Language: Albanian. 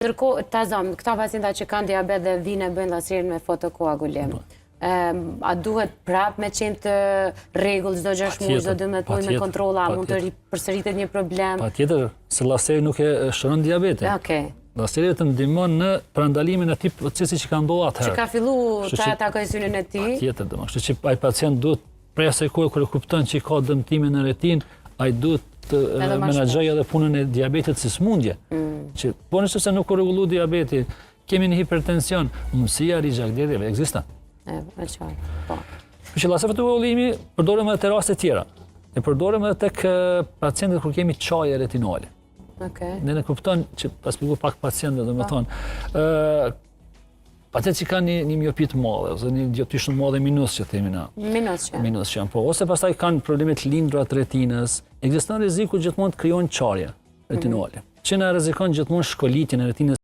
Ndërkohë, këta pacienta që kanë diabet dhe vinë e bëjnë llasirin me fotokoagulim, a duhet prap me qenë të rregull çdo 6 muaj, çdo 12 muaj me kontrolla, a mund të përsëritet një problem? Patjetër, se llazeri nuk e shëron diabetin. Okej. Llazeri të ndihmon në parandalimin e atij procesi që ka ndodhur atëherë. Që ka filluar ta atakoj syrin e tij. Patjetër, domethënë, kështu që ai pacient duhet prej asaj kohe kur e kupton që ka dëmtime në retinë, ai duhet të menaxhojë edhe punën e diabetit si smundje. Që po nëse nuk u rregullu diabeti, kemi një hipertension, mundësia e rigjakdjetjeve ekziston. E qartë. Po. Që llazeri fotokoagulimi përdoren edhe te raste tjera. E përdoren edhe tek pacientët kur kemi çaje retinale. Okej. Ne kupton që pas shpjegoj pak pacientëve, domethënë, pacientë që kanë një miopi të madhe ose një dioptri shumë të madhe minus që themi na. Minus që. Po, ose pastaj kanë probleme të lindra të retinës, ekziston rreziku gjithmonë të krijohen çarje retinale. Që na rrezikon gjithmonë shkolitjen e retinës